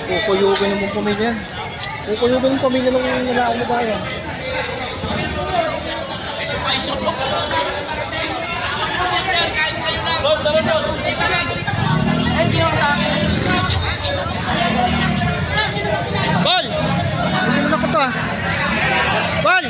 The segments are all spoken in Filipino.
Kukuyugin ng pamilya. Kukuyugin ng pamilya ng nilaang na bayan. Bal! Hindi mo na ko to ah. Bal!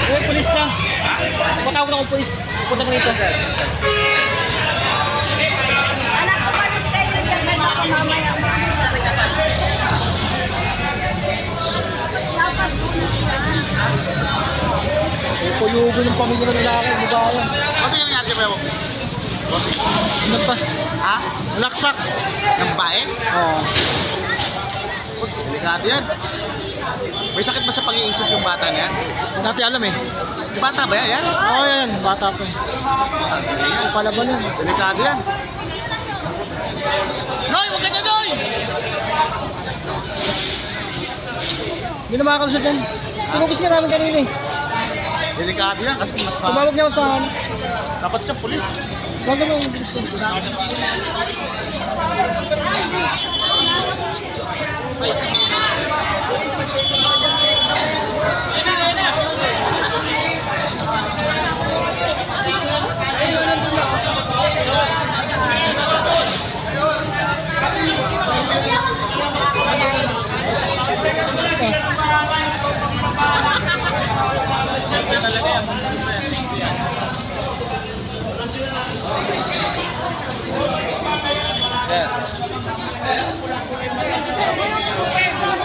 Eh, pulis na. Patawag akong pulis. Punta ko rito. Anak ko palis kayo dyan. May baka mamaya. Kuyugin ng pamilya ng lalaki. Babayan. Kasi yung nangyari ba mo? Ano pa? Ha? Naksak. Ng bae? Oo. Delikado yan. May sakit ba sa pag-iisip yung bata niya? Dati alam eh. Bata ba yan? Oo yan. Bata pa eh. Ang palaban yan. Delikado yan. Noy! Huwag ka dyan, Noy! Hindi na makakalusot yan. Tinugis ka namin kanina eh. Delikado yan kasi mas Tumawag niya ako sa akin. dapat siya pulis. Huwag naman.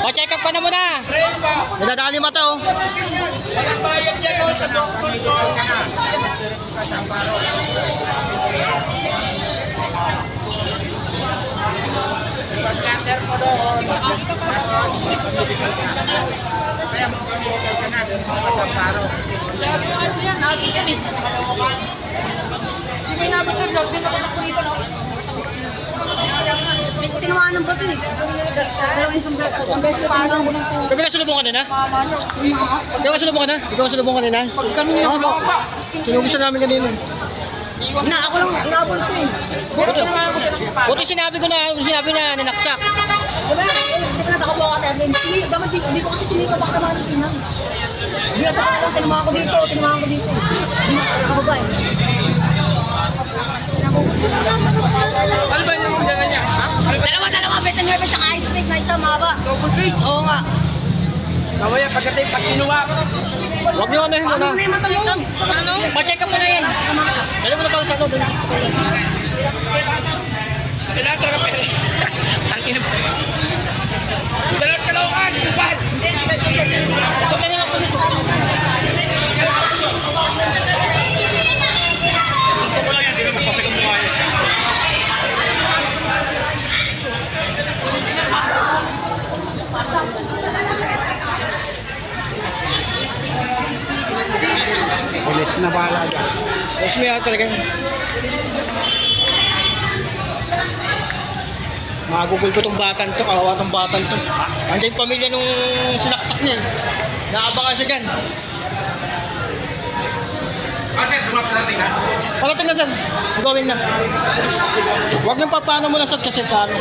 Pa-check up ka na muna. Nadadali mata oh. Walang bayad yan o sa doktor, so. Pag-cancer mo doon, tapos mag-medical ka. Kaya mag-medical ka na doon sa Amparo. Ano yan, natin yan eh. Hindi na ba ito, hindi na ba ito no? Tinuhaan ng bato eh. Dalawang isang black. Ang beses parang mo ng po. Kami kasulubong kanina? Ikaw kasulubong ka na? Ikaw kasulubong kanina? Pag kami yung baba. Sinugis na namin kanina. Ako lang, inabol ko eh. Buti sinabi ko na, ninaksak. Diba? Hindi ko natakbo ako at dapat di ko kasi sinipa baka naman sa tinang. Hindi na ako, tinumahan ko dito. Ako ba eh? Ano ba yung mga niya? Dalawa, beta nervous at ice pick na isa maba. Double big. Oo nga. Mamaya pagkatay pag kinuha. Huwag niyo ano yun muna. Ano na yung matalong? Ano? Pa-check up mo na yan. Dali mo na pala sa loob. Kailangan ka pera. Ang ina. Dalat ka lang ang ipan. Pulis na bala dyan. Mas may talaga yun. Magugul ko tong batan to, kawawa tong batan to. Andiyan yung pamilya nung sinaksak niya. Naabangan siya dyan. Kasi dumap natin ha. Pagkatid na sir, magawin na. Huwag nang papano mo na sir kasi paano.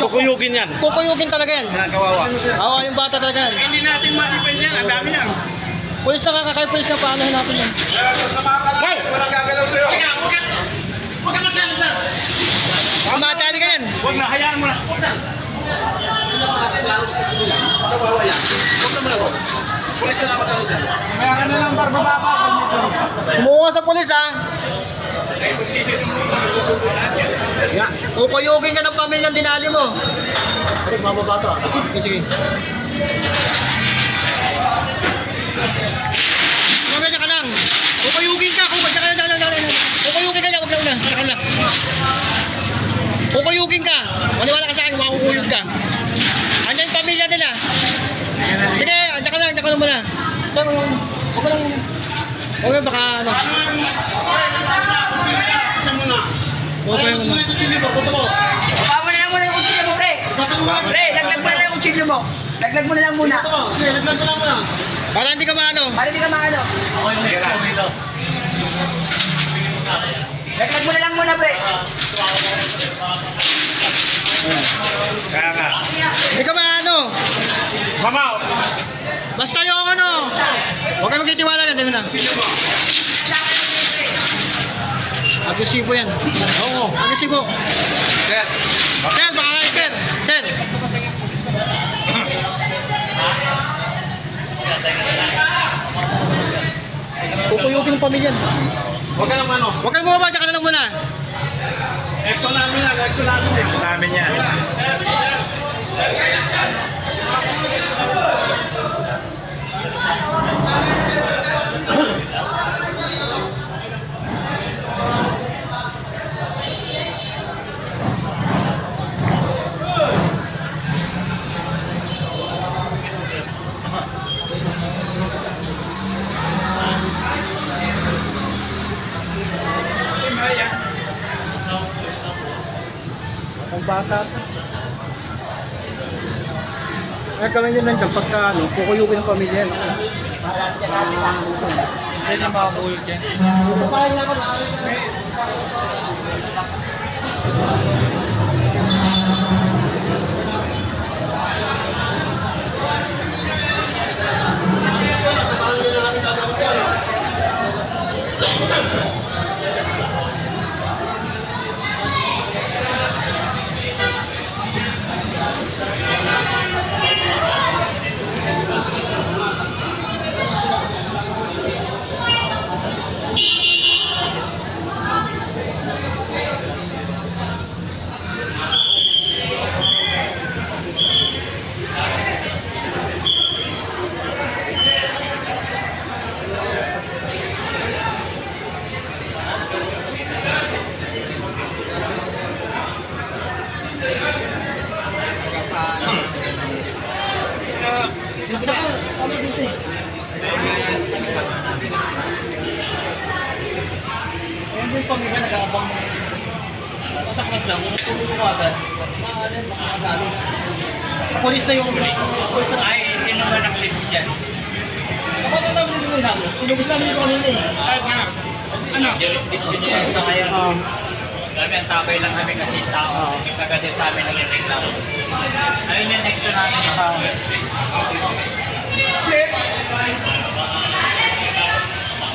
Kukuyugin yan. Kukuyugin talaga yan. Kawawa. Kawawa yung bata talaga yan. Hindi natin ma-defense yan. Ang dami yan. Pulis na kakakay, pulis na paano natin yan. Hoy! Walang gagalaw sa'yo. Huwag ka magkano sir. Baka matali ka yan. Huwag na, hayaan mo na. Huwag na. Kaya ka na lang barbababa. Sumuha ka sa pulis ha. Kukuyugin ka ng pamilyang dinali mo. Mababa to ha. Sige. Mamaya ka lang. Kukuyugin ka. Kukuyugin ka lang. Kukuyugin ka lang. Huwag na una. Saka lang. Kukuyugin ka. Maniwala ka sa akin. Makukuyug ka. Andiyan yung pamilya nila. Sige. Andiyan ka lang. Andiyan ka lang muna. Saan mo? Huwag ka lang. Huwag ka baka ano. Okay mo na. Baba mo na lang muna yung kutsilyo mo, pre. Pre, laglag mo na lang yung kutsilyo mo. Laglag mo na lang muna. Para hindi ka maano. Para hindi ka maano. Laglag mo na lang muna, pre. Hindi ka maano. Mamaw! Basta yung ano. Huwag kayo magtitiwala yan. Dito na. Agresibo yan. Oo. Agresibo. Sir! Sir, baka kayo, sir. Sir. Pupuyugin ng pamilya. Huwag ka lang ano. Huwag kang bumaba, dyan ka na lang muna. Exo namin yan. Exo namin. Exo namin yan. Ang bata. Kaya kami din nandiyan pagka ano, kukuyugin ng pamilya. Hindi na makakuyog yan. Sapahin na ako. Ayun yung pamilya nag-aabang mo. Masaklas lang, kung tulungan mo agad, makakadali. Polis na yung polis na. Ay, sino ba nagsilbi dyan? Kapag na namin yung hinago, inubos namin yung kanina eh. Kahit na. Ano? Jurisdiction niya sa ngayon. Kami ang tabay lang kami kasi tao. Kagadir sa amin nag-reklamo. Ayun yung next na namin.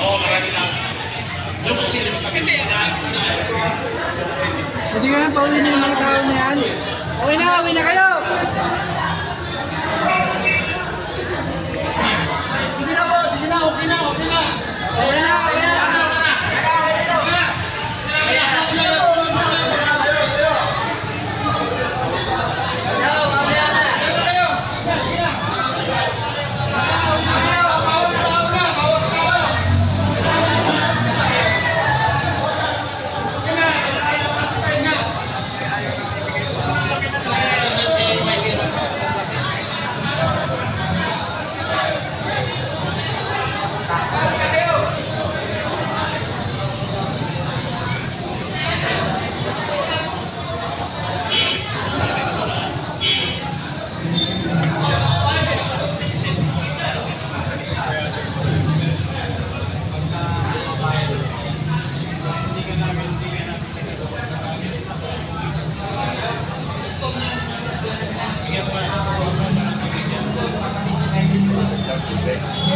Oo, marami lang. Yung kutsili mo kami. Hindi nga, paulin yung mga tao na yan. Uwi na kayo! Sige na po, sige na, okay na. Okay na.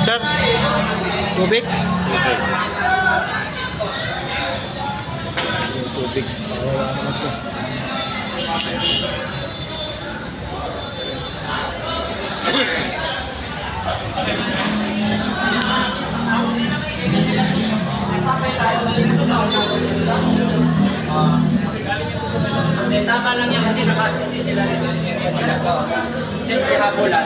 Sir, tubig? Tubig. Wala naman po. Tama lang yan kasi naka-assist sila nito. Siyempre habulan.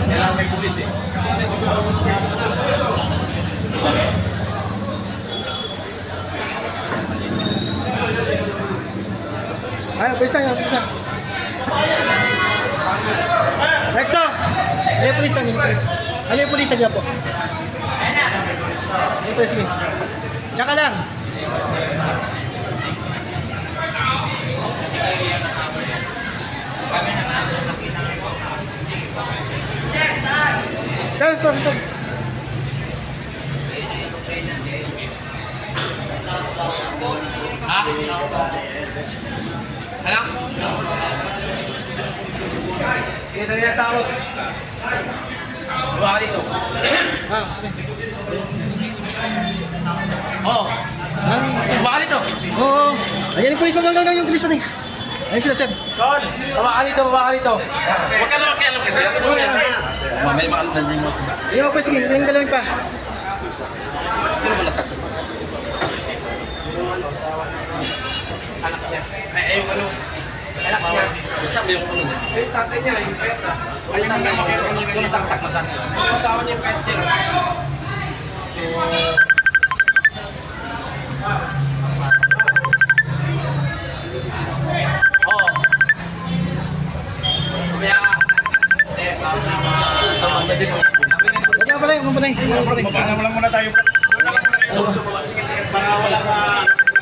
Kailangan may pulis eh. Ay, pisa. Next up! Ay, pulis. Ay, pulis niya po. Ay, pulis. Sige. Tsaka lang. Sir. Ha? Alam? Kita niya tao. Baka dito. Ah, okay. Oo. Baka dito. Oo. Ayan yung pulis. Wag yung pulis natin. Ayun sila, sir. Don, baka dito. Huwag ka na makialam kasi. Ano yan? May makalan din mo. Ayun po, sige. Yung galawin pa. Sino ba nasaksak? Anak niya. Ay, yung ano. Anak niya. Sabi yung ano niya. Yung tatay niya, yung pet na. Ay, yung tatay niya. Yung nasaksak na saan. Yung asawa niya, yung pet niya. Oo. Kaya, Huwag na pala. Baka na lang muna tayo. Sige, para wala na